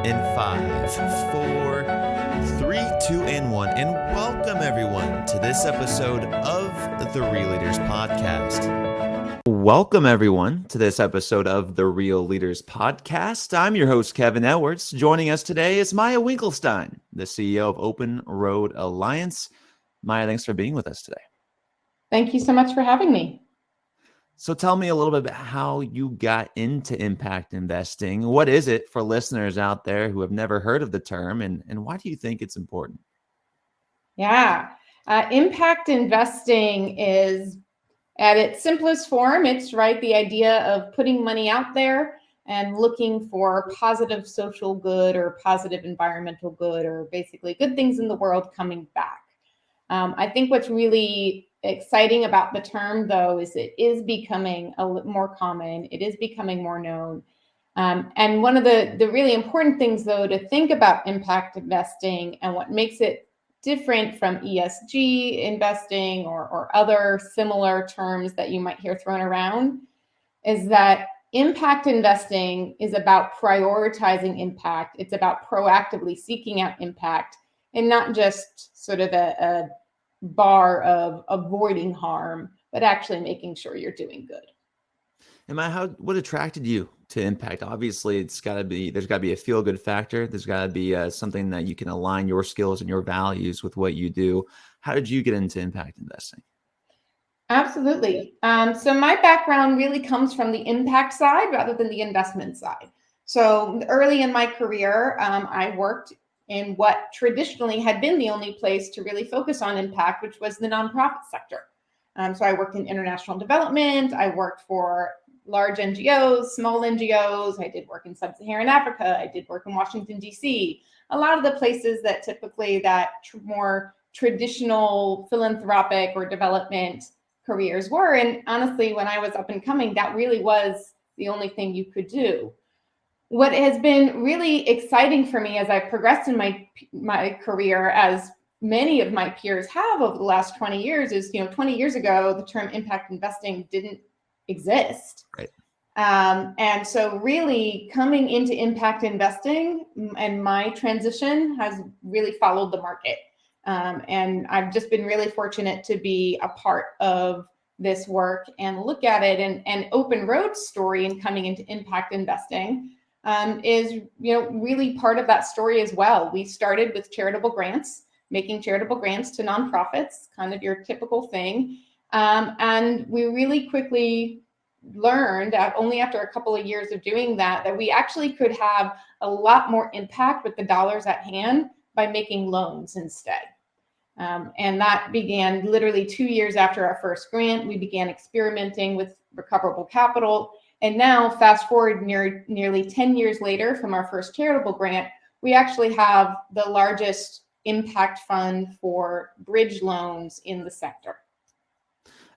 In 5, 4, 3, 2, and 1. And welcome everyone to this episode of the Real Leaders Podcast. Welcome everyone to this episode of the Real Leaders Podcast. I'm your host, Kevin Edwards. Joining us today is Maya Winkelstein, the CEO of Open Road Alliance. Maya, thanks for being with us today. Thank you so much for having me. So tell me a little bit about how you got into impact investing. What is it for listeners out there who have never heard of the term, and why do you think it's important? Yeah, impact investing is, at its simplest form, it's the idea of putting money out there and looking for positive social good or positive environmental good, or basically good things in the world coming back. I think what's really exciting about the term, though, is it is becoming a little more common. It is becoming more known. And one of the really important things, though, to think about impact investing and what makes it different from ESG investing or other similar terms that you might hear thrown around is that impact investing is about prioritizing impact. It's about proactively seeking out impact and not just sort of a bar of avoiding harm, but actually making sure you're doing good. And Maya, what attracted you to impact? Obviously, there's got to be a feel-good factor. There's got to be something that you can align your skills and your values with what you do. How did you get into impact investing? Absolutely. So my background really comes from the impact side rather than the investment side. So early in my career, I worked in what traditionally had been the only place to really focus on impact, which was the nonprofit sector. So I worked in international development. I worked for large NGOs, small NGOs. I did work in sub-Saharan Africa. I did work in Washington, D.C. A lot of the places that typically more traditional philanthropic or development careers were. And honestly, when I was up and coming, that really was the only thing you could do. What has been really exciting for me as I progressed in my career, as many of my peers have over the last 20 years, is 20 years ago, the term impact investing didn't exist. Right. And so really coming into impact investing and my transition has really followed the market. And I've just been really fortunate to be a part of this work and look at it. And Open Road's story in coming into impact investing is really part of that story as well. We started with charitable grants, making charitable grants to nonprofits, kind of your typical thing. And we really quickly learned only after a couple of years of doing that we actually could have a lot more impact with the dollars at hand by making loans instead. And that began literally 2 years after our first grant. We began experimenting with recoverable capital. And now, fast forward nearly 10 years later from our first charitable grant, we actually have the largest impact fund for bridge loans in the sector.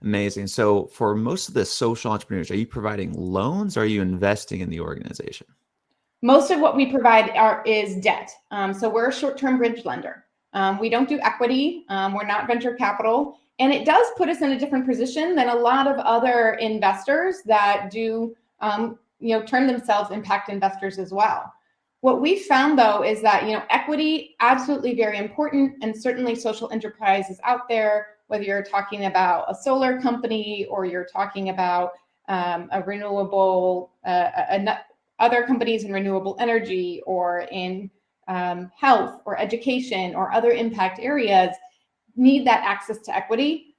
Amazing. So for most of the social entrepreneurs, are you providing loans or are you investing in the organization? Most of what we provide is debt. So we're a short-term bridge lender. We don't do equity. We're not venture capital. And it does put us in a different position than a lot of other investors that do, term themselves impact investors as well. What we found, though, is that, equity, absolutely very important. And certainly social enterprise is out there, whether you're talking about a solar company or you're talking about a renewable, other companies in renewable energy or in health or education or other impact areas need that access to equity.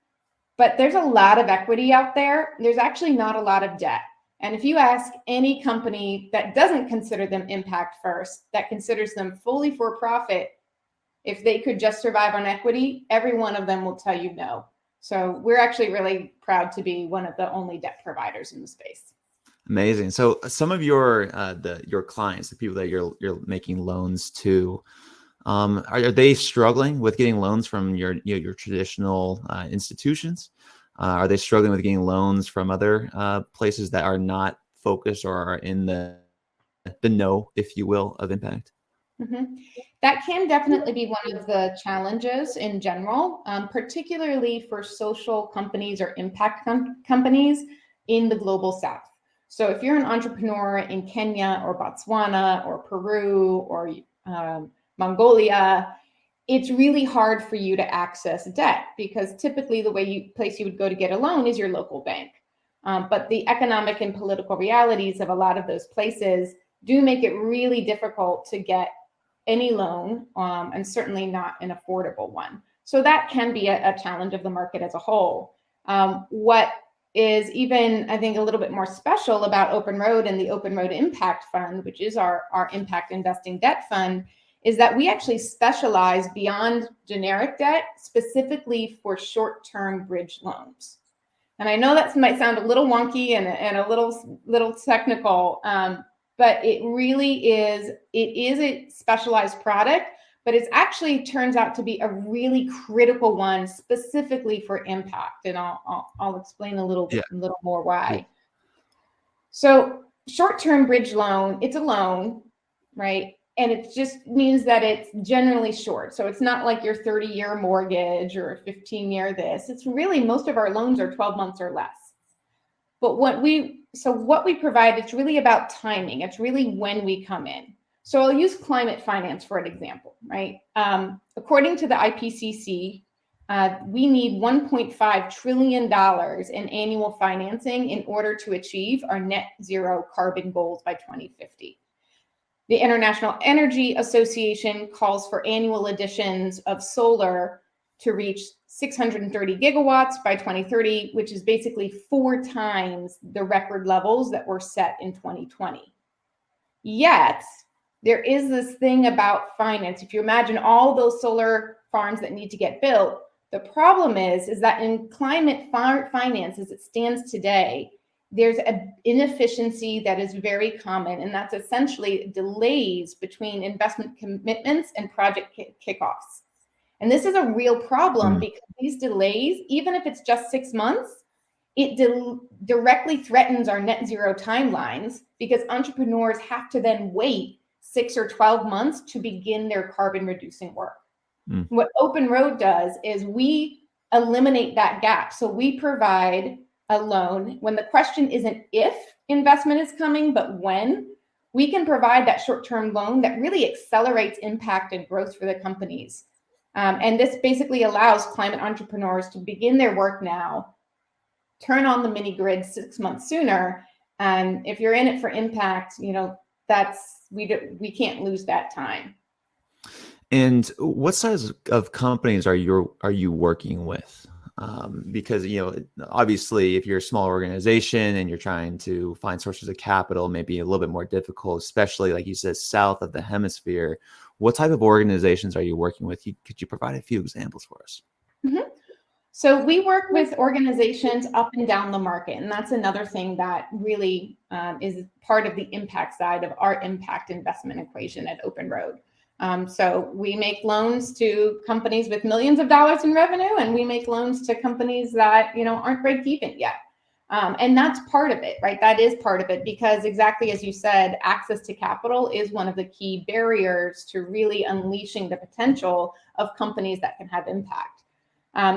But there's a lot of equity out there. There's actually not a lot of debt. And if you ask any company that doesn't consider them impact first, that considers them fully for profit, if they could just survive on equity, every one of them will tell you no. So we're actually really proud to be one of the only debt providers in the space. Amazing. So some of your clients, the people that you're making loans to, are they struggling with getting loans from your traditional institutions? Are they struggling with getting loans from other places that are not focused or are in the know, if you will, of impact? Mm-hmm. That can definitely be one of the challenges in general, particularly for social companies or impact companies in the global South. So if you're an entrepreneur in Kenya or Botswana or Peru or Mongolia, it's really hard for you to access debt because typically the place you would go to get a loan is your local bank. But the economic and political realities of a lot of those places do make it really difficult to get any loan, and certainly not an affordable one. So that can be a challenge of the market as a whole. What is even, I think, a little bit more special about Open Road and the Open Road Impact Fund, which is our impact investing debt fund, is that we actually specialize beyond generic debt specifically for short-term bridge loans. And I know that might sound a little wonky and a little technical, but it really is, it is a specialized product, but it actually turns out to be a really critical one specifically for impact. And I'll explain a little more why. Yeah. So short-term bridge loan, it's a loan, right? And it just means that it's generally short. So it's not like your 30-year mortgage or a 15-year this. It's really, most of our loans are 12 months or less. But what we provide, it's really about timing. It's really when we come in. So I'll use climate finance for an example, right? According to the IPCC, we need $1.5 trillion in annual financing in order to achieve our net zero carbon goals by 2050. The International Energy Association calls for annual additions of solar to reach 630 gigawatts by 2030, which is basically 4 times the record levels that were set in 2020. Yet, there is this thing about finance. If you imagine all those solar farms that need to get built, the problem is that in climate finance as it stands today, there's an inefficiency that is very common, and that's essentially delays between investment commitments and project kickoffs. And this is a real problem because these delays, even if it's just 6 months, it directly threatens our net zero timelines because entrepreneurs have to then wait 6 or 12 months to begin their carbon reducing work. What Open Road does is we eliminate that gap. So we provide a loan when the question isn't if investment is coming, but when. We can provide that short-term loan that really accelerates impact and growth for the companies. And this basically allows climate entrepreneurs to begin their work now, turn on the mini grid 6 months sooner. And if you're in it for impact, we can't lose that time. And what size of companies are you working with? Because, obviously if you're a small organization and you're trying to find sources of capital, maybe a little bit more difficult, especially like you said, south of the hemisphere. What type of organizations are you working with? Could you provide a few examples for us? Mm-hmm. So we work with organizations up and down the market. And that's another thing that really is part of the impact side of our impact investment equation at Open Road. So we make loans to companies with millions of dollars in revenue, and we make loans to companies that, aren't break even yet. And that's part of it, right? That is part of it because exactly as you said, access to capital is one of the key barriers to really unleashing the potential of companies that can have impact.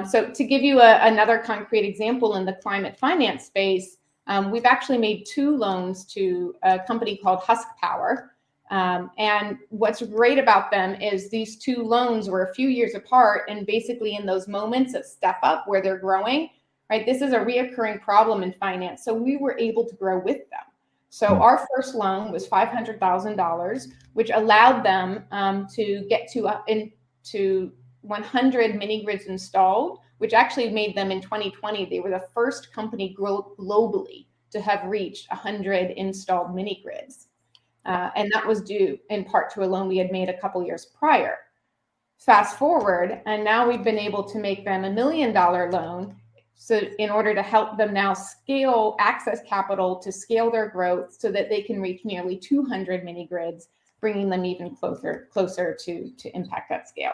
So to give you another concrete example in the climate finance space, we've actually made 2 loans to a company called Husk Power. And what's great about them is these 2 loans were a few years apart, and basically in those moments of step up where they're growing, right? This is a reoccurring problem in finance. So we were able to grow with them. So our first loan was $500,000, which allowed them to get into 100 mini grids installed, which actually made them in 2020, they were the first company globally to have reached 100 installed mini grids. And that was due in part to a loan we had made a couple years prior. Fast forward, and now we've been able to make them $1 million loan. So in order to help them now access capital to scale their growth so that they can reach nearly 200 mini grids, bringing them even closer to impact at scale.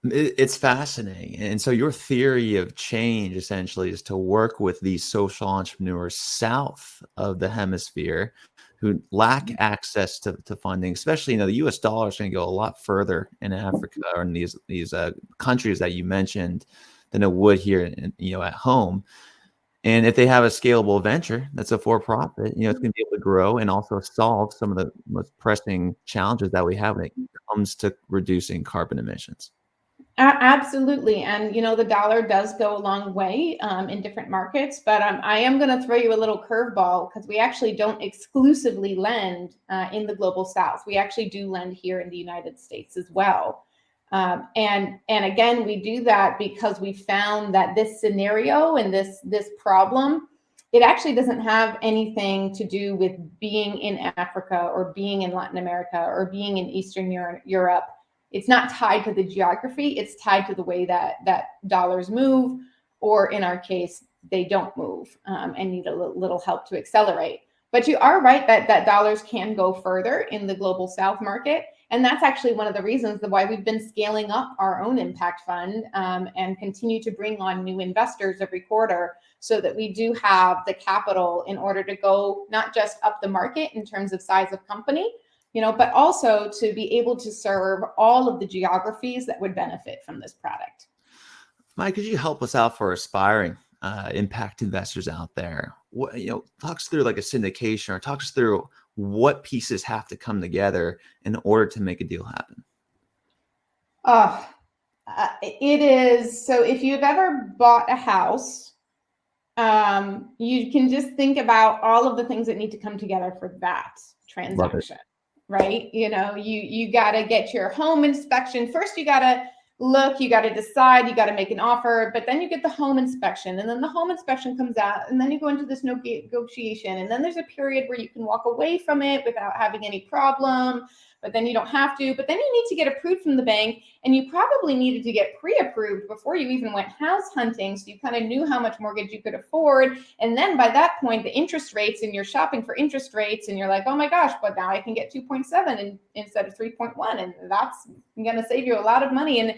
It's fascinating. And so your theory of change essentially is to work with these social entrepreneurs south of the hemisphere who lack access to funding, especially, the US dollar is going to go a lot further in Africa or in these countries that you mentioned than it would here, at home. And if they have a scalable venture that's a for-profit, it's going to be able to grow and also solve some of the most pressing challenges that we have when it comes to reducing carbon emissions. Absolutely. And, the dollar does go a long way in different markets, but I am going to throw you a little curveball because we actually don't exclusively lend in the global South. We actually do lend here in the United States as well. And again, we do that because we found that this scenario and this problem, it actually doesn't have anything to do with being in Africa or being in Latin America or being in Eastern Europe. It's not tied to the geography. It's tied to the way that dollars move, or in our case, they don't move and need a little help to accelerate. But you are right that dollars can go further in the global South market. And that's actually one of the reasons why we've been scaling up our own impact fund and continue to bring on new investors every quarter so that we do have the capital in order to go not just up the market in terms of size of company, but also to be able to serve all of the geographies that would benefit from this product. Mike, could you help us out for aspiring impact investors out there? Talk us through like a syndication, or talk us through what pieces have to come together in order to make a deal happen. It is. So if you've ever bought a house, you can just think about all of the things that need to come together for that transaction, right? You got to get your home inspection. First, you got to look, you got to decide, you got to make an offer, but then you get the home inspection, and then the home inspection comes out, and then you go into this negotiation, and then there's a period where you can walk away from it without having any problem, but then you don't have to, but then you need to get approved from the bank, and you probably needed to get pre-approved before you even went house hunting, so you kind of knew how much mortgage you could afford, and then by that point, the interest rates, and you're shopping for interest rates, and you're like, oh my gosh, but now I can get 2.7 instead of 3.1, and that's going to save you a lot of money, and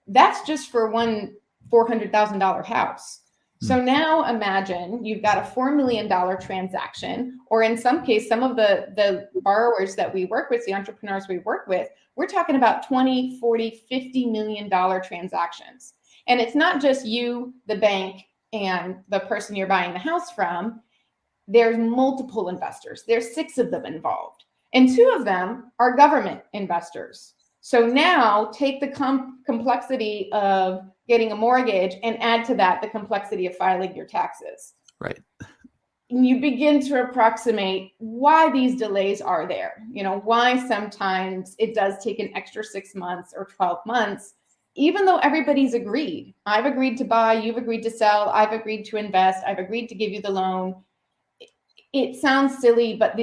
that's just for one $400,000 house. So now imagine you've got a $4 million transaction, or in some case, some of the borrowers that we work with, the entrepreneurs we work with, we're talking about 20, 40, $50 million transactions. And it's not just you, the bank, and the person you're buying the house from. There's multiple investors. There's 6 of them involved. And 2 of them are government investors. So now take the complexity of getting a mortgage and add to that the complexity of filing your taxes. Right. And you begin to approximate why these delays are there. Why sometimes it does take an extra 6 months or 12 months, even though everybody's agreed. I've agreed to buy, you've agreed to sell, I've agreed to invest, I've agreed to give you the loan. It sounds silly, but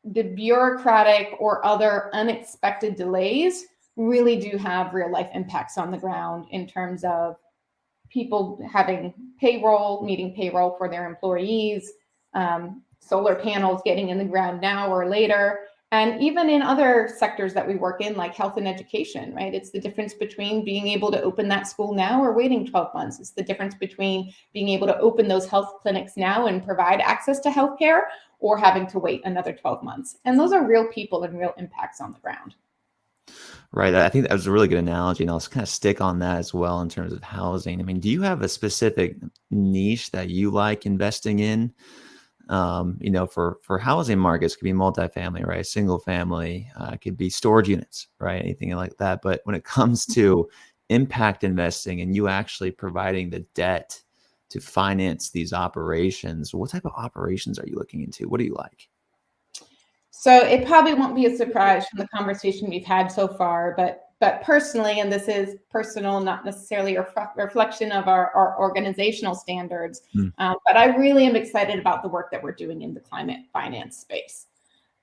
the bureaucratic or other unexpected delays really do have real life impacts on the ground in terms of people having needing payroll for their employees, solar panels getting in the ground now or later, and even in other sectors that we work in, like health and education, right? It's the difference between being able to open that school now or waiting 12 months. It's the difference between being able to open those health clinics now and provide access to healthcare, or having to wait another 12 months. And those are real people and real impacts on the ground. Right. I think that was a really good analogy, and I'll kind of stick on that as well in terms of housing. I mean, do you have a specific niche that you like investing in? For housing markets, it could be multifamily, right? Single family, it could be storage units, right? Anything like that. But when it comes to impact investing and you actually providing the debt to finance these operations, what type of operations are you looking into? What do you like? So it probably won't be a surprise from the conversation we've had so far, but personally, and this is personal, not necessarily a reflection of our organizational standards, but I really am excited about the work that we're doing in the climate finance space.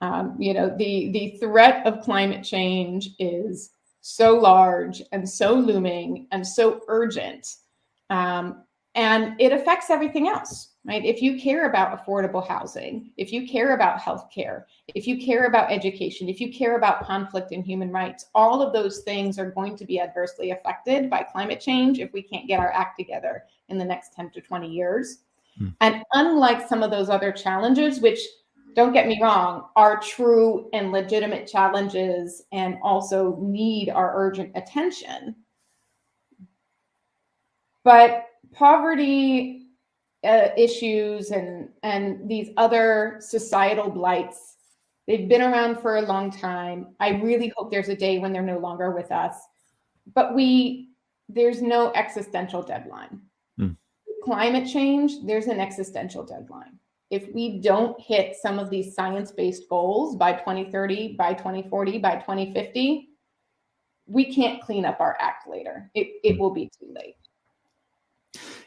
The threat of climate change is so large and so looming and so urgent, and it affects everything else, right? If you care about affordable housing, if you care about healthcare, if you care about education, if you care about conflict and human rights, all of those things are going to be adversely affected by climate change if we can't get our act together in the next 10 to 20 years. And unlike some of those other challenges, which, don't get me wrong, are true and legitimate challenges and also need our urgent attention, but poverty issues and these other societal blights. They've been around for a long time. I really hope there's a day when they're no longer with us. But there's no existential deadline. Climate change, there's an existential deadline. If we don't hit some of these science-based goals by 2030, by 2040, by 2050, we can't clean up our act later. It will be too late.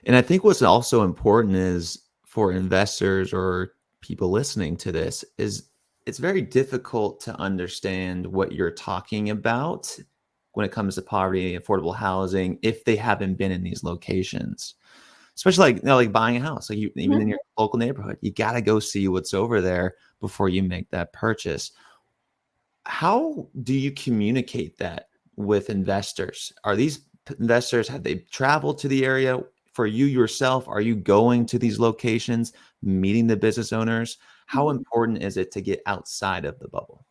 And I think what's also important is for investors or people listening to this is it's very difficult to understand what you're talking about when it comes to poverty and affordable housing if they haven't been in these locations. Especially like buying a house, like even in your local neighborhood, you got to go see what's over there before you make that purchase. How do you communicate that with investors? Are these investors, have they traveled to the area? For you yourself, are you going to these locations, meeting the business owners? How important is it to get outside of the bubble?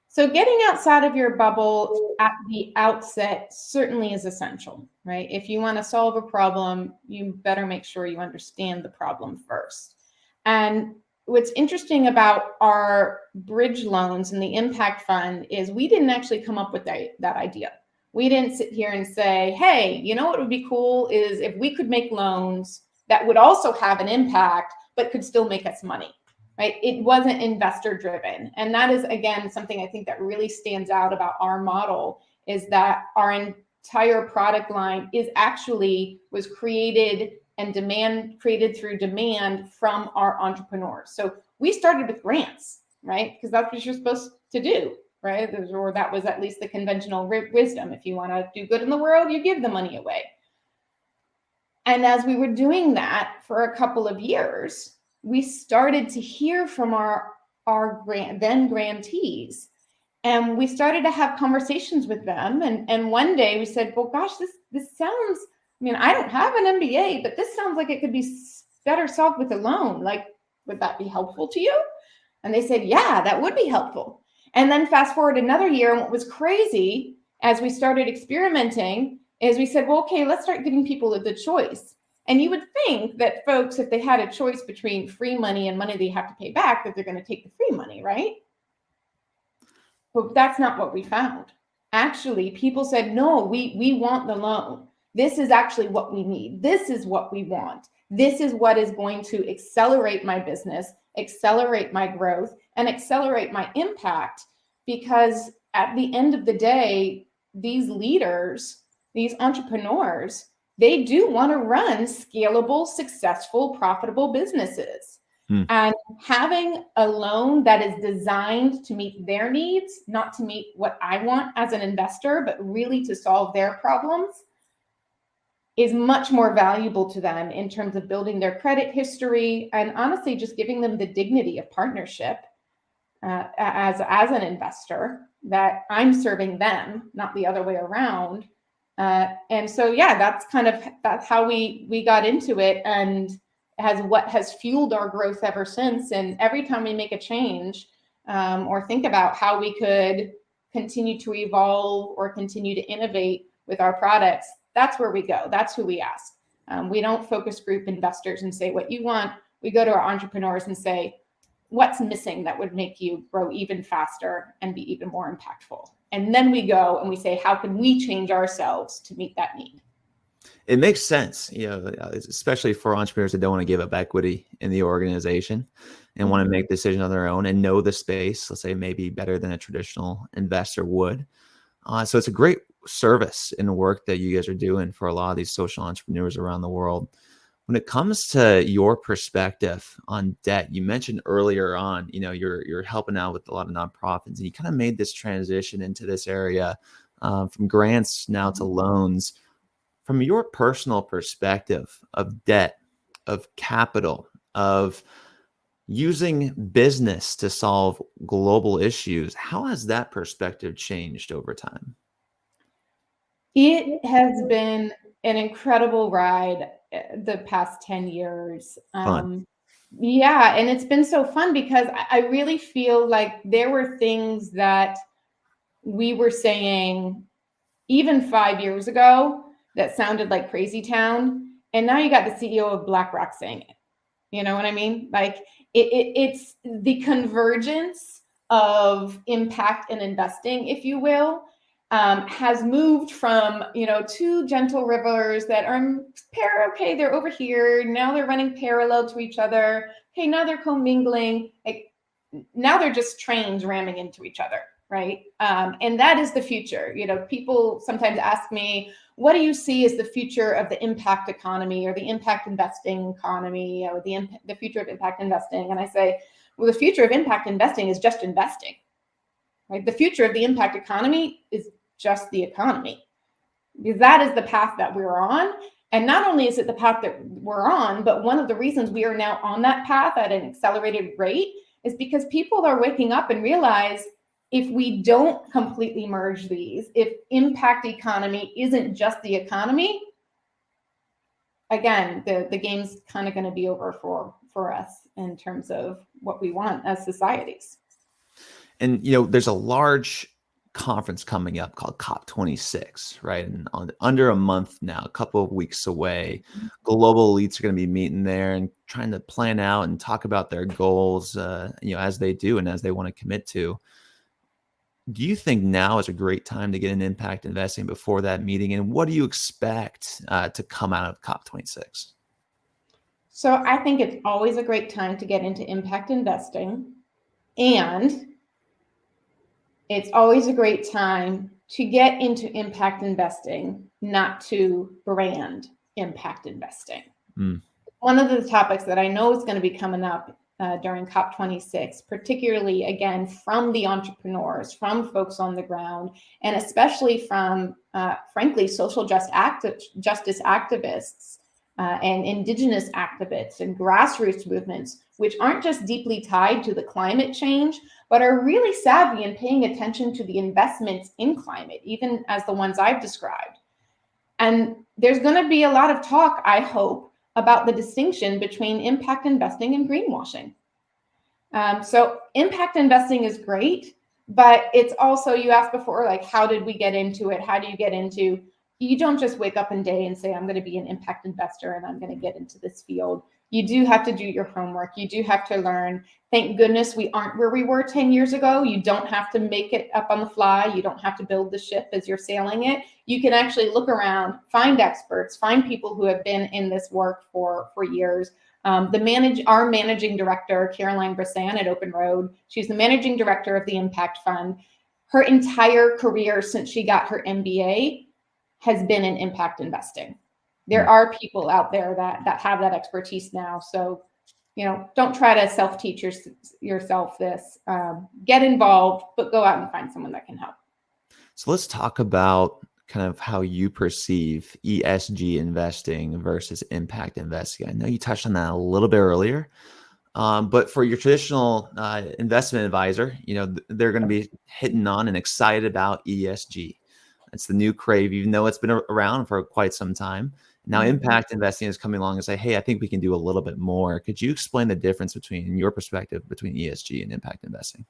So getting outside of your bubble at the outset certainly is essential, right? If you want to solve a problem, you better make sure you understand the problem first. And what's interesting about our bridge loans and the impact fund is we didn't actually come up with that idea. We didn't sit here and say, hey, you know what would be cool is if we could make loans that would also have an impact, but could still make us money. Right? It wasn't investor driven. And that is, again, something I think that really stands out about our model is that our entire product line was created through demand from our entrepreneurs. So we started with grants, right? Because that's what you're supposed to do, right? Or that was at least the conventional wisdom. If you want to do good in the world, you give the money away. And as we were doing that for a couple of years, we started to hear from our then grantees, and we started to have conversations with them. And one day we said, well, gosh, this sounds, I mean, I don't have an MBA, but this sounds like it could be better solved with a loan. Like, would that be helpful to you? And they said, yeah, that would be helpful. And then fast forward another year, and what was crazy as we started experimenting is we said, well, okay, let's start giving people the choice. And you would think that folks, if they had a choice between free money and money they have to pay back, that they're going to take the free money, right? But that's not what we found. Actually, people said, no, we want the loan. This is actually what we need. This is what we want. This is what is going to accelerate my business, accelerate my growth, and accelerate my impact. Because at the end of the day, these leaders, these entrepreneurs, they do want to run scalable, successful, profitable businesses. And having a loan that is designed to meet their needs, not to meet what I want as an investor, but really to solve their problems, is much more valuable to them in terms of building their credit history and honestly just giving them the dignity of partnership as an investor, that I'm serving them, not the other way around. And so, yeah, that's how we got into it, and what has fueled our growth ever since. And every time we make a change or think about how we could continue to evolve or continue to innovate with our products, that's where we go. That's who we ask. We don't focus group investors and say what you want. We go to our entrepreneurs and say, what's missing that would make you grow even faster and be even more impactful? And then we go and we say, how can we change ourselves to meet that need? It makes sense, especially for entrepreneurs that don't want to give up equity in the organization and want to make decisions on their own and know the space, let's say maybe better than a traditional investor would. So it's a great service in the work that you guys are doing for a lot of these social entrepreneurs around the world. When it comes to your perspective on debt, you mentioned earlier on, you're helping out with a lot of nonprofits, and you kind of made this transition into this area from grants now to loans. From your personal perspective of debt, of capital, of using business to solve global issues, how has that perspective changed over time? It has been an incredible ride the past 10 years. Yeah, and it's been so fun because I really feel like there were things that we were saying even 5 years ago that sounded like crazy town. And now you got the CEO of BlackRock saying it. You know what I mean? Like it's the convergence of impact and investing, if you will, has moved from, two gentle rivers that are okay, they're over here. Now they're running parallel to each other. Okay, now they're commingling. Like now they're just trains ramming into each other, right? And that is the future. People sometimes ask me, what do you see as the future of the impact economy or the impact investing economy or the future of impact investing? And I say, well, the future of impact investing is just investing, right? The future of the impact economy is just the economy, because that is the path that we're on. And not only is it the path that we're on, but one of the reasons we are now on that path at an accelerated rate is because people are waking up and realize if we don't completely merge these, if impact economy isn't just the economy, again, the game's kind of going to be over for us in terms of what we want as societies. And, there's a large conference coming up called COP26, right? And under a month now, a couple of weeks away, global elites are going to be meeting there and trying to plan out and talk about their goals, as they do and as they want to commit to. Do you think now is a great time to get in impact investing before that meeting? And what do you expect to come out of COP26? So I think it's always a great time to get into impact investing. And it's always a great time to get into impact investing, not to brand impact investing. One of the topics that I know is going to be coming up during COP26, particularly, again, from the entrepreneurs, from folks on the ground, and especially from, frankly, social justice activists and indigenous activists and grassroots movements, which aren't just deeply tied to the climate change, but are really savvy in paying attention to the investments in climate, even as the ones I've described. And there's going to be a lot of talk, I hope, about the distinction between impact investing and greenwashing. So impact investing is great, but it's also, you asked before, like, how did we get into it? How do you get into, you don't just wake up one day and say, I'm going to be an impact investor and I'm going to get into this field. You do have to do your homework. You do have to learn. Thank goodness we aren't where we were 10 years ago. You don't have to make it up on the fly. You don't have to build the ship as you're sailing it. You can actually look around, find experts, find people who have been in this work for years. Our managing director, Caroline Brissan at Open Road, she's the managing director of the Impact Fund. Her entire career since she got her MBA has been in impact investing. There are people out there that have that expertise now. So, don't try to self-teach yourself this. Get involved, but go out and find someone that can help. So let's talk about kind of how you perceive ESG investing versus impact investing. I know you touched on that a little bit earlier, but for your traditional investment advisor, they're going to be hitting on and excited about ESG. It's the new crave, even though it's been around for quite some time. Now, impact investing is coming along and say, hey, I think we can do a little bit more. Could you explain the difference in your perspective, between ESG and impact investing?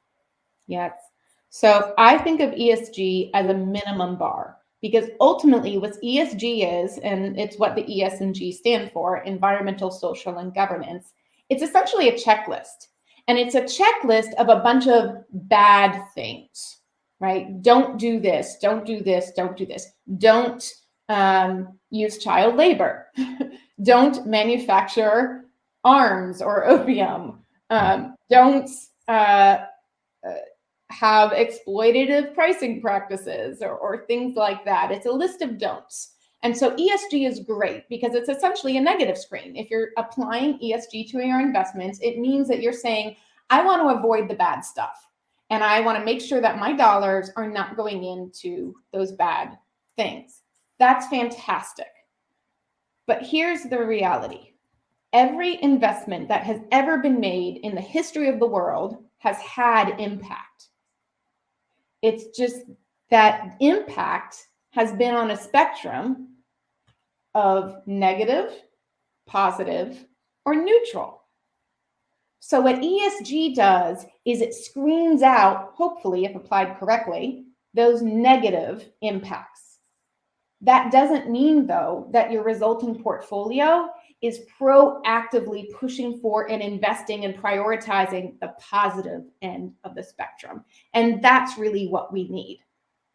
Yes. So I think of ESG as a minimum bar, because ultimately what ESG is, and it's what the ES and G stand for, environmental, social, and governance, it's essentially a checklist. And it's a checklist of a bunch of bad things, right? Don't do this, don't do this, don't do this. Don't use child labor. Don't manufacture arms or opium. Don't have exploitative pricing practices or things like that. It's a list of don'ts. And so ESG is great because it's essentially a negative screen. If you're applying ESG to your investments, it means that you're saying, I want to avoid the bad stuff. And I want to make sure that my dollars are not going into those bad things. That's fantastic. But here's the reality. Every investment that has ever been made in the history of the world has had impact. It's just that impact has been on a spectrum of negative, positive, or neutral. So what ESG does is it screens out, hopefully, if applied correctly, those negative impacts. That doesn't mean, though, that your resulting portfolio is proactively pushing for and investing and prioritizing the positive end of the spectrum. And that's really what we need,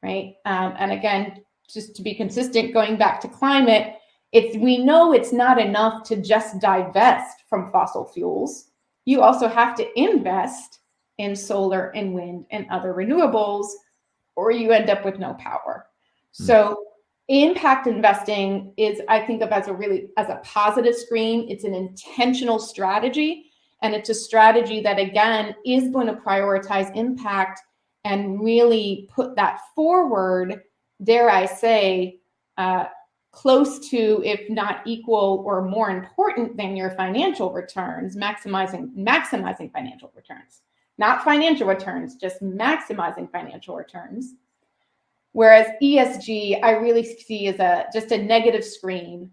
right? And again, just to be consistent, going back to climate, we know it's not enough to just divest from fossil fuels. You also have to invest in solar and wind and other renewables, or you end up with no power. So impact investing is, I think of as a positive screen. It's an intentional strategy, and it's a strategy that, again, is going to prioritize impact and really put that forward, dare I say, close to, if not equal or more important than your financial returns, maximizing financial returns. Not financial returns, just maximizing financial returns. Whereas ESG, I really see as just a negative screen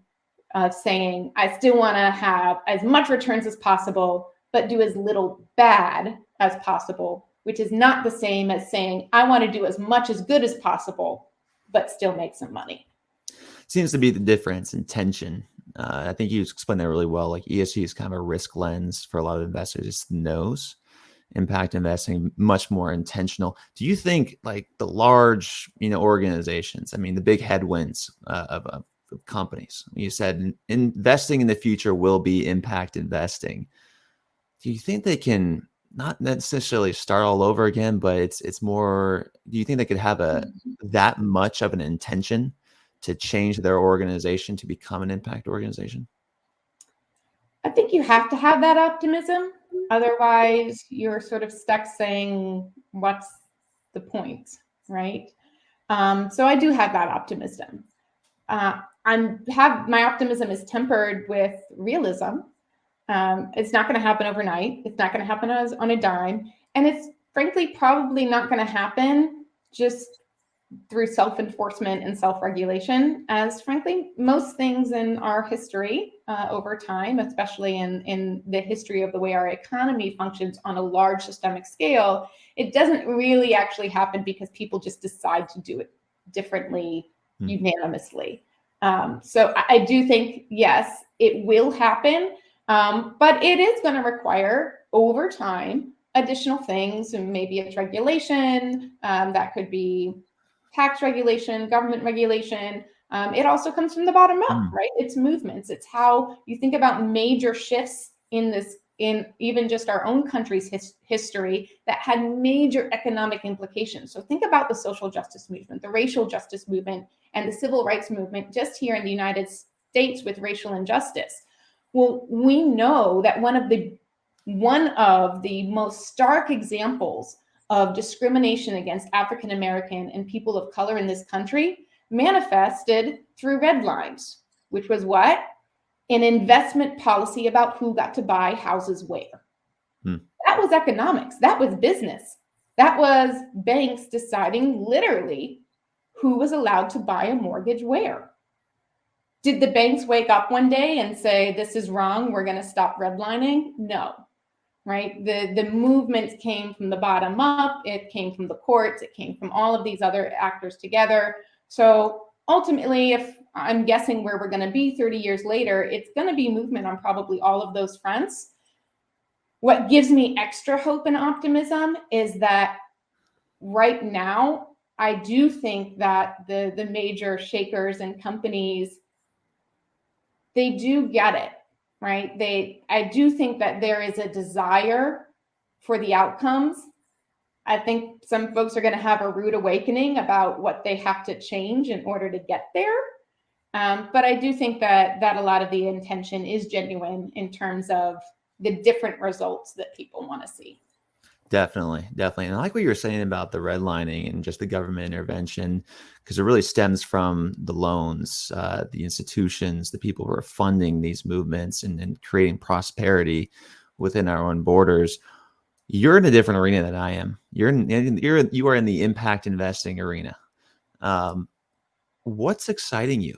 of saying, I still want to have as much returns as possible, but do as little bad as possible, which is not the same as saying, I want to do as much as good as possible, but still make some money. Seems to be the difference in tension. I think you explained that really well. Like ESG is kind of a risk lens for a lot of investors. It's the nose. Impact investing, much more intentional. Do you think like the large, organizations, I mean, the big headwinds of companies, you said investing in the future will be impact investing. Do you think they can not necessarily start all over again, but it's more, do you think they could have that much of an intention to change their organization to become an impact organization? I think you have to have that optimism. Otherwise, you're sort of stuck saying, what's the point, right? So I do have that optimism. My optimism is tempered with realism. It's not going to happen overnight. It's not going to happen on a dime. And it's frankly probably not going to happen just through self-enforcement and self-regulation, as frankly, most things in our history over time, especially in the history of the way our economy functions on a large systemic scale, it doesn't really actually happen because people just decide to do it differently unanimously. So I do think, yes, it will happen, but it is going to require over time additional things, and maybe it's regulation, that could be tax regulation, government regulation. It also comes from the bottom up, right? It's movements. It's how you think about major shifts in even just our own country's history that had major economic implications. So think about the social justice movement, the racial justice movement, and the civil rights movement just here in the United States with racial injustice. Well, we know that one of the most stark examples of discrimination against African American and people of color in this country manifested through red lines, which was what? An investment policy about who got to buy houses where. That was economics. That was business. That was banks deciding literally who was allowed to buy a mortgage where. Did the banks wake up one day and say, this is wrong, we're going to stop redlining? No. Right? The movement came from the bottom up. It came from the courts. It came from all of these other actors together. So ultimately, if I'm guessing where we're going to be 30 years later, it's going to be movement on probably all of those fronts. What gives me extra hope and optimism is that right now, I do think that the major shakers and companies, they do get it. Right? I do think that there is a desire for the outcomes. I think some folks are going to have a rude awakening about what they have to change in order to get there. But I do think that a lot of the intention is genuine in terms of the different results that people want to see. Definitely. And I like what you were saying about the redlining and just the government intervention, because it really stems from the loans, the institutions, the people who are funding these movements and creating prosperity within our own borders. You're in a different arena than I am. You are in the impact investing arena. What's exciting you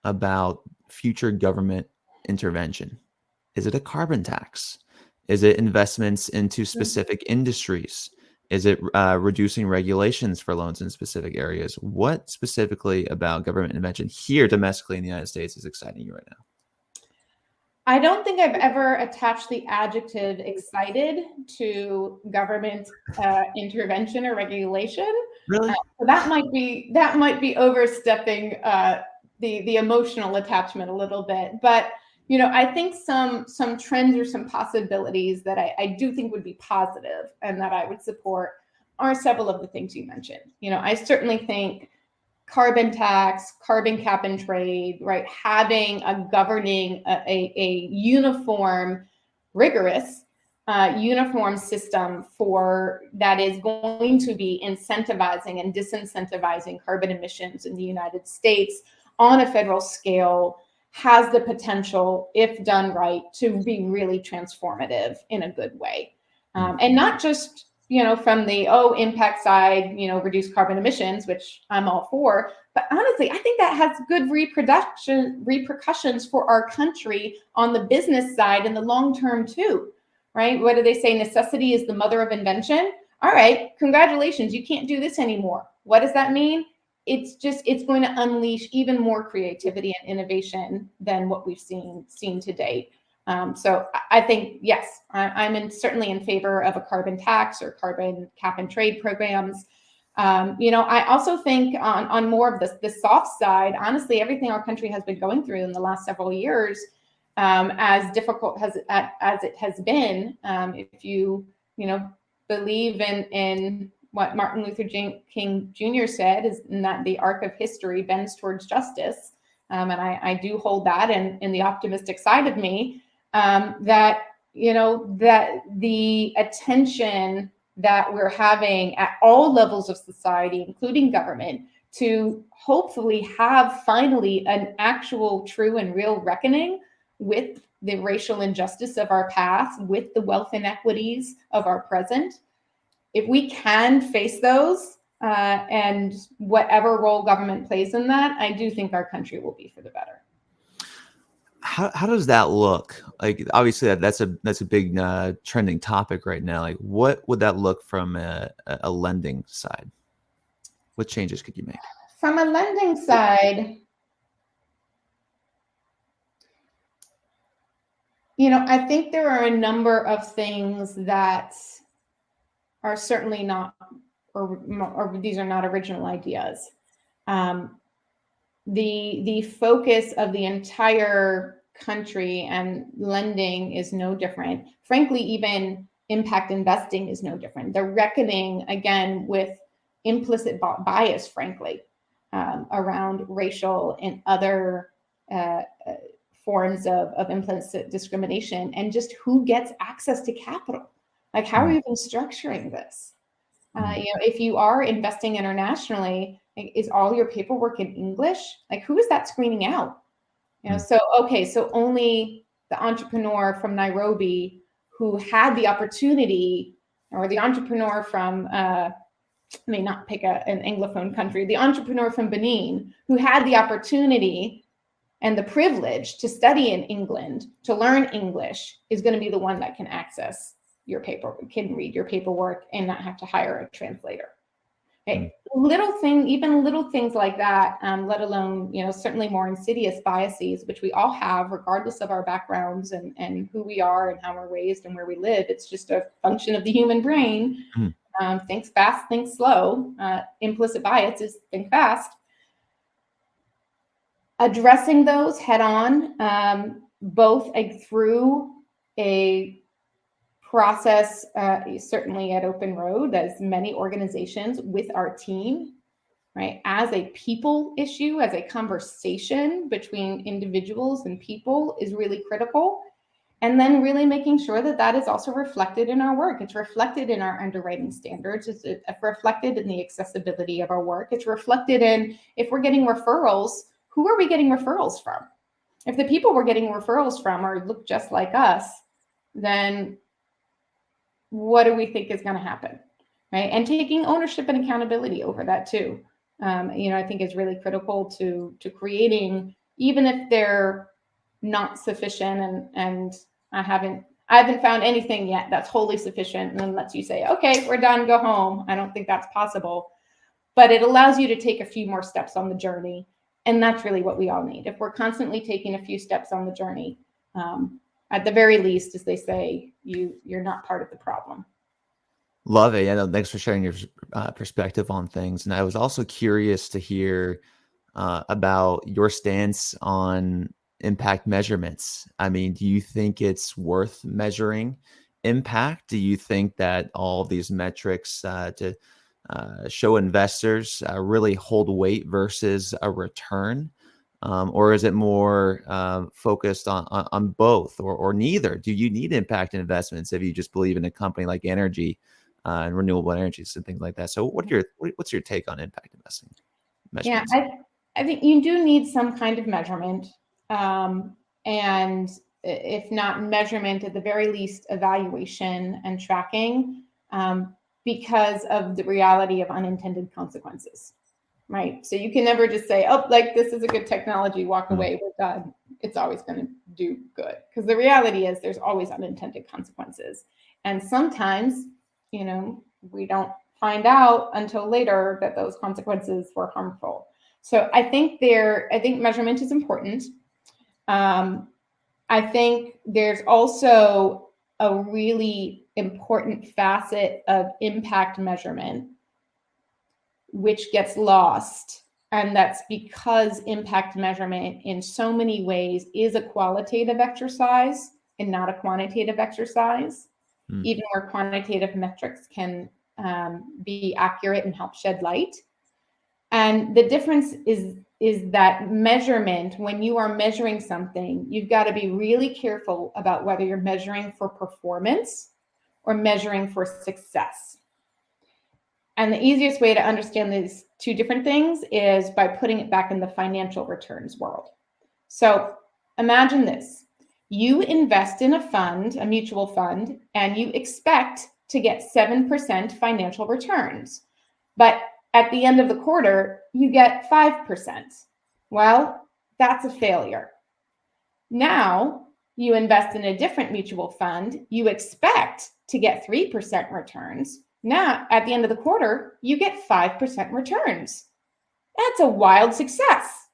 about future government intervention? Is it a carbon tax? Is it investments into specific industries? Is it reducing regulations for loans in specific areas? What specifically about government intervention here domestically in the United States is exciting you right now? I don't think I've ever attached the adjective excited to government intervention or regulation. Really? So that might be overstepping the emotional attachment a little bit. But I think some trends or some possibilities that I do think would be positive and that I would support are several of the things you mentioned. I certainly think carbon tax, carbon cap and trade, right? Having a governing a uniform, rigorous, uniform system for that is going to be incentivizing and disincentivizing carbon emissions in the United States on a federal scale has the potential, if done right, to be really transformative in a good way. And not just from the impact side, reduce carbon emissions, which I'm all for. But honestly, I think that has good repercussions for our country on the business side in the long term too, right? What do they say? Necessity is the mother of invention. All right, congratulations, you can't do this anymore. What does that mean? It's going to unleash even more creativity and innovation than what we've seen to date. So I think, yes, I'm certainly in favor of a carbon tax or carbon cap and trade programs. I also think on more of the soft side, honestly, everything our country has been going through in the last several years, as difficult as it has been, if you believe in what Martin Luther King Jr. said, is that the arc of history bends towards justice. And I do hold that in the optimistic side of me. That the attention that we're having at all levels of society, including government, to hopefully have finally an actual true and real reckoning with the racial injustice of our past, with the wealth inequities of our present. If we can face those, and whatever role government plays in that, I do think our country will be for the better. How does that look? Like, obviously that's a big trending topic right now. Like, what would that look from a lending side? What changes could you make? From a lending side, I think there are a number of things that are certainly not, or these are not original ideas. The focus of the entire country and lending is no different. Frankly, even impact investing is no different. They're reckoning again with implicit bias, frankly, around racial and other forms of implicit discrimination, and just who gets access to capital. Like, how are you even structuring this? If you are investing internationally, is all your paperwork in English? Like, who is that screening out? So only the entrepreneur from Nairobi who had the opportunity, or the entrepreneur from, I may not pick an Anglophone country, the entrepreneur from Benin who had the opportunity and the privilege to study in England, to learn English, is going to be the one that can access your paper, can read your paperwork and not have to hire a translator. Okay. Even little things like that, let alone, certainly more insidious biases, which we all have regardless of our backgrounds and who we are and how we're raised and where we live. It's just a function of the human brain. Thinks fast, thinks slow. Implicit bias is think fast. Addressing those head on, both through a process, certainly at Open Road, as many organizations, with our team, right? As a people issue, as a conversation between individuals and people is really critical. And then really making sure that is also reflected in our work. It's reflected in our underwriting standards. It's reflected in the accessibility of our work. It's reflected in, if we're getting referrals, who are we getting referrals from? If the people we're getting referrals from look just like us, then what do we think is going to happen, right? And taking ownership and accountability over that too, I think is really critical to creating, even if they're not sufficient. And I I haven't found anything yet that's wholly sufficient and then lets you say, okay, we're done, go home. I don't think that's possible. But it allows you to take a few more steps on the journey. And that's really what we all need. If we're constantly taking a few steps on the journey, at the very least, as they say, you're not part of the problem. Love it. Yeah, no, thanks for sharing your perspective on things. And I was also curious to hear about your stance on impact measurements. I mean, do you think it's worth measuring impact? Do you think that all these metrics to show investors really hold weight versus a return? Or is it more focused on both or neither? Do you need impact investments if you just believe in a company like energy and renewable energies and things like that? So what's your take on impact investing? Measurements? Yeah, I think you do need some kind of measurement. And if not measurement, at the very least, evaluation and tracking, because of the reality of unintended consequences, right? So you can never just say, oh, like this is a good technology, walk away, we're done. It's always going to do good. Because the reality is there's always unintended consequences. And sometimes, we don't find out until later that those consequences were harmful. So I think measurement is important. I think there's also a really important facet of impact measurement, which gets lost. And that's because impact measurement in so many ways is a qualitative exercise and not a quantitative exercise, even where quantitative metrics can be accurate and help shed light. And the difference is that measurement, when you are measuring something, you've got to be really careful about whether you're measuring for performance or measuring for success. And the easiest way to understand these two different things is by putting it back in the financial returns world. So imagine this. You invest in a fund, a mutual fund, and you expect to get 7% financial returns. But at the end of the quarter, you get 5%. Well, that's a failure. Now, you invest in a different mutual fund, you expect to get 3% returns. Now, at the end of the quarter, you get 5% returns. That's a wild success.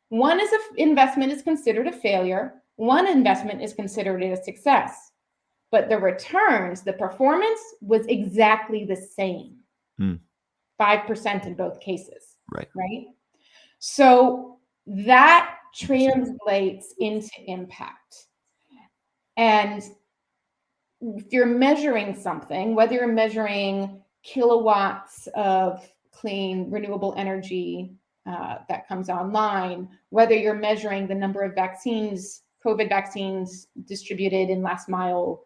One investment is considered a failure. One investment is considered a success. But the returns, the performance was exactly the same. 5% in both cases. Right? So that translates into impact. And if you're measuring something, whether you're measuring kilowatts of clean, renewable energy that comes online, whether you're measuring the number of vaccines, COVID vaccines distributed in last mile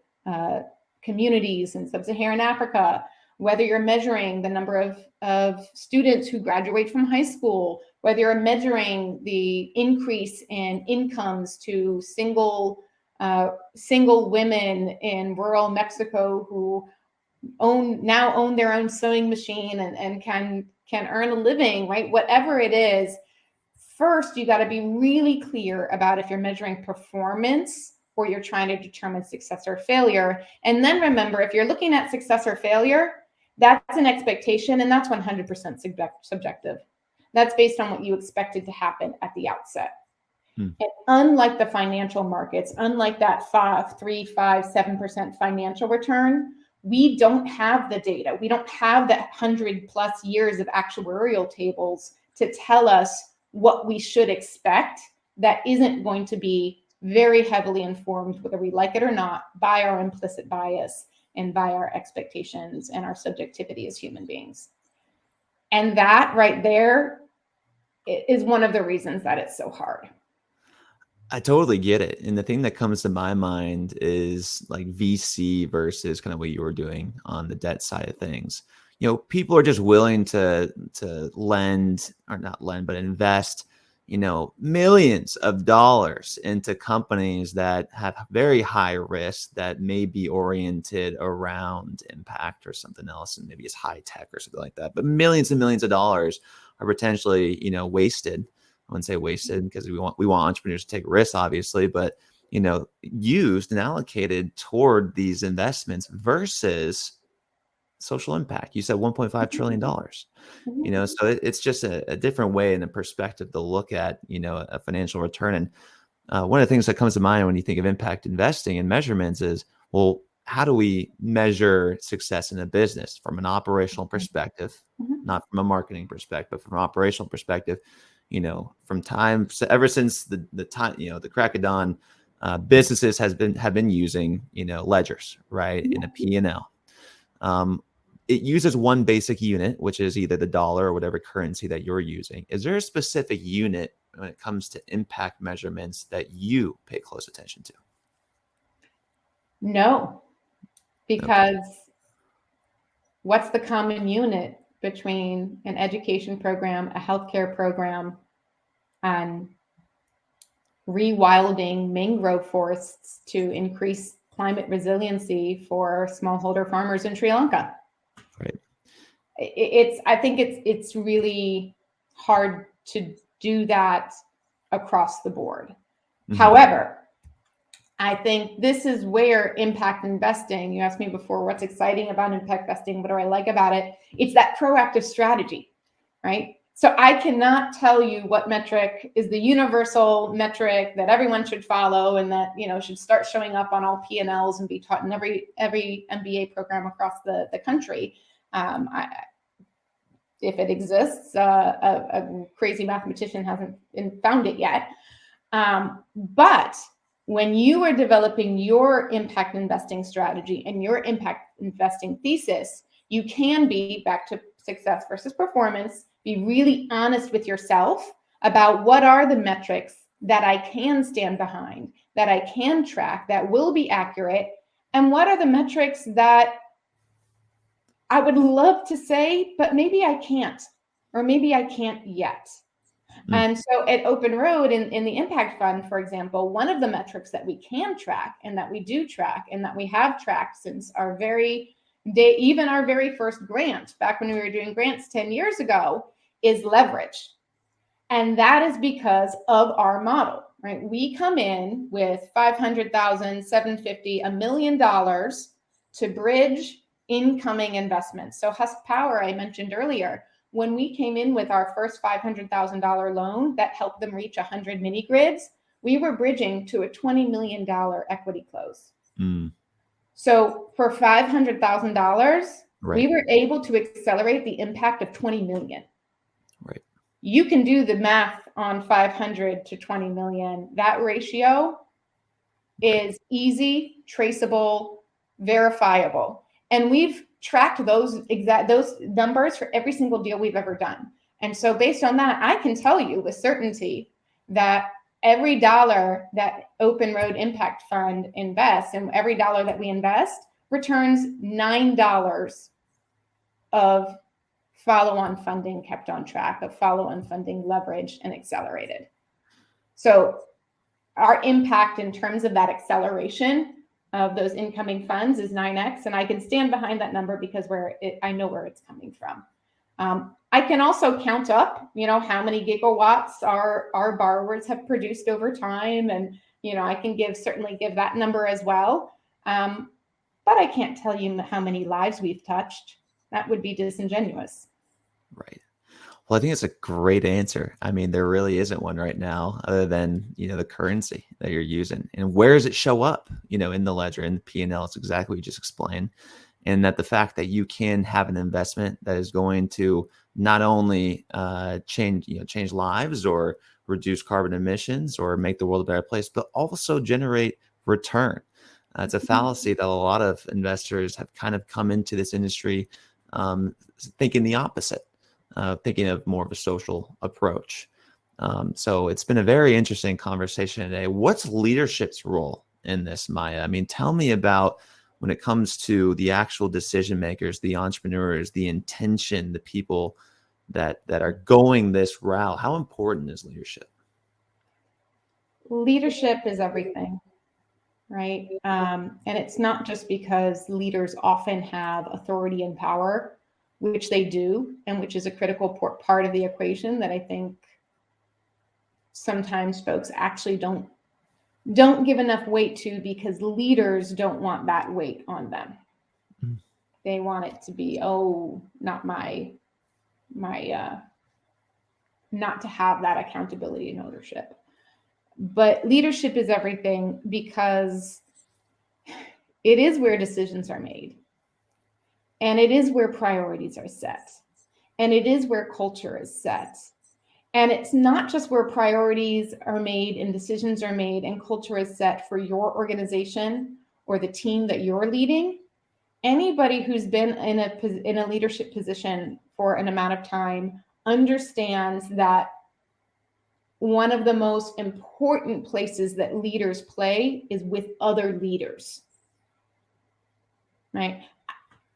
communities in sub-Saharan Africa, whether you're measuring the number of students who graduate from high school, whether you're measuring the increase in incomes to single women in rural Mexico who now own their own sewing machine and can earn a living, right? Whatever it is, first, you got to be really clear about if you're measuring performance or you're trying to determine success or failure. And then remember, if you're looking at success or failure, that's an expectation, and that's 100% subjective. That's based on what you expected to happen at the outset. And unlike the financial markets, unlike that 3, 5, 7% financial return, we don't have the data. We don't have that 100+ years of actuarial tables to tell us what we should expect that isn't going to be very heavily informed, whether we like it or not, by our implicit bias and by our expectations and our subjectivity as human beings. And that right there is one of the reasons that it's so hard. I totally get it. And the thing that comes to my mind is like VC versus kind of what you were doing on the debt side of things. People are just willing to lend, or not lend, but invest, millions of dollars into companies that have very high risk that may be oriented around impact or something else, and maybe it's high tech or something like that. But millions and millions of dollars are potentially, wasted. I wouldn't say wasted because we want entrepreneurs to take risks, obviously, but used and allocated toward these investments versus social impact? You said $1.5 trillion. Mhm. So it's just a different way and a perspective to look at, a financial return. And one of the things that comes to mind when you think of impact investing and measurements is, well, how do we measure success in a business from an operational perspective, Mhm. not from a marketing perspective, from an operational perspective? From time, so ever since the time, the crack of dawn, businesses have been using, ledgers, right, in a P&L. It uses one basic unit, which is either the dollar or whatever currency that you're using. Is there a specific unit when it comes to impact measurements that you pay close attention to? No, Okay. because what's the common unit between an education program, a healthcare program, and rewilding mangrove forests to increase climate resiliency for smallholder farmers in Sri Lanka? Right. I think it's really hard to do that across the board. Mhm. However, I think this is where impact investing, you asked me before, what's exciting about impact investing? What do I like about it? It's that proactive strategy, right? So I cannot tell you what metric is the universal metric that everyone should follow and that, should start showing up on all P&Ls and be taught in every MBA program across the country. If it exists, a crazy mathematician hasn't found it yet. But when you are developing your impact investing strategy and your impact investing thesis, you can be, back to success versus performance, be really honest with yourself about what are the metrics that I can stand behind, that I can track, that will be accurate, and what are the metrics that I would love to say, but maybe I can't, or maybe I can't yet. Mm. And so at Open Road in the Impact Fund, for example, one of the metrics that we can track and that we do track and that we have tracked since our very day, even our very first grant, back when we were doing grants 10 years ago, is leverage. And that is because of our model, right? We come in with 500,000, 750, $1 million to bridge incoming investments. So Husk Power, I mentioned earlier, when we came in with our first $500,000 loan that helped them reach 100 mini grids, we were bridging to a $20 million equity close. Mm. So for $500,000, we Right. were able to accelerate the impact of 20 million. Right. You can do the math on 500 to 20 million. That ratio is easy, traceable, verifiable. And we've tracked those numbers for every single deal we've ever done. And so based on that, I can tell you with certainty that every dollar that Open Road Impact Fund invests and every dollar that we invest returns $9 of follow-on funding kept on track, of follow-on funding leveraged and accelerated. So our impact in terms of that acceleration of those incoming funds is 9x, and I can stand behind that number because I know where it's coming from. I can also count up, how many gigawatts our borrowers have produced over time, and I can certainly give that number as well. But I can't tell you how many lives we've touched. That would be disingenuous. Right. Well, I think it's a great answer. I mean, there really isn't one right now other than, the currency that you're using. And where does it show up, in the ledger, in the P&L? It's exactly what you just explained. And that the fact that you can have an investment that is going to not only change lives or reduce carbon emissions or make the world a better place, but also generate return. It's a fallacy that a lot of investors have kind of come into this industry thinking the opposite. Thinking of more of a social approach. So it's been a very interesting conversation today. What's leadership's role in this, Maya? I mean, tell me about when it comes to the actual decision makers, the entrepreneurs, the intention, the people that are going this route. How important is leadership? Leadership is everything, right? And it's not just because leaders often have authority and power, which they do, and which is a critical part of the equation that I think sometimes folks actually don't don't give enough weight to, because leaders don't want that weight on them. Mm. They want it to be, not not to have that accountability and ownership. But leadership is everything, because it is where decisions are made. And it is where priorities are set. And it is where culture is set. And it's not just where priorities are made and decisions are made and culture is set for your organization or the team that you're leading. Anybody who's been in a leadership position for an amount of time understands that one of the most important places that leaders play is with other leaders, right?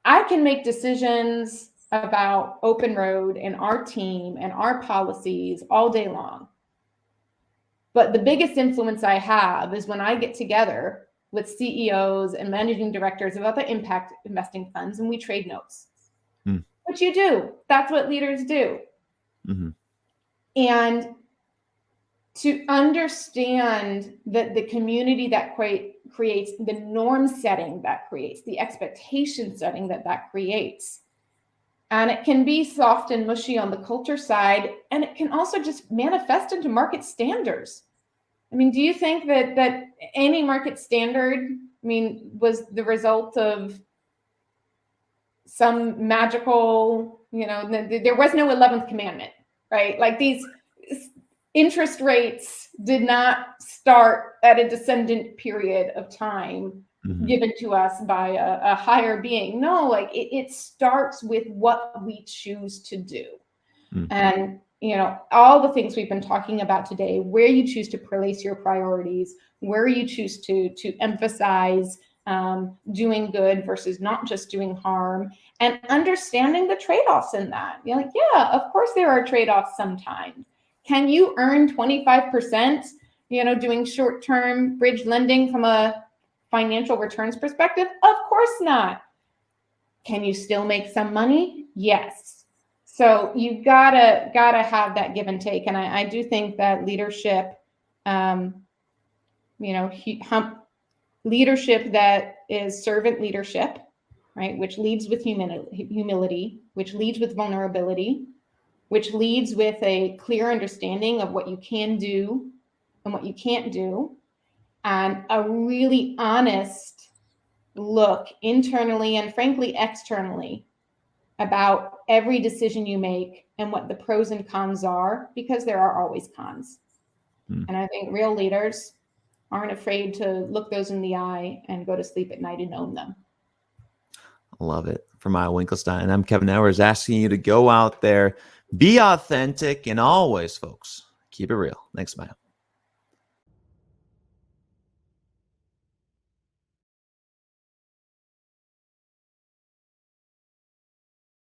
I can make decisions about Open Road and our team and our policies all day long. But the biggest influence I have is when I get together with CEOs and managing directors about the impact investing funds, and we trade notes. What you do, that's what leaders do. Mm-hmm. And to understand that the community that creates, the norm setting that creates, the expectation setting that creates. And it can be soft and mushy on the culture side, and it can also just manifest into market standards. I mean, do you think that any market standard, was the result of some magical, there was no 11th commandment, right? Like, these interest rates did not start at a descendant period of time given to us by a higher being. No, like it starts with what we choose to do. And, all the things we've been talking about today, where you choose to place your priorities, where you choose to emphasize doing good versus not just doing harm, and understanding the trade-offs in that. You're like, yeah, of course there are trade-offs sometimes. Can you earn 25%, doing short-term bridge lending from a financial returns perspective? Of course not. Can you still make some money? Yes. So you gotta have that give and take. And I do think that leadership, leadership that is servant leadership, right, which leads with humility, which leads with vulnerability, which leads with a clear understanding of what you can do and what you can't do, and a really honest look internally and frankly externally about every decision you make and what the pros and cons are, because there are always cons. And I think real leaders aren't afraid to look those in the eye and go to sleep at night and own them. I love it. From Maya Winkelstein, I'm Kevin Owers, asking you to go out there, be authentic, and always, folks, keep it real. Thanks, Maya.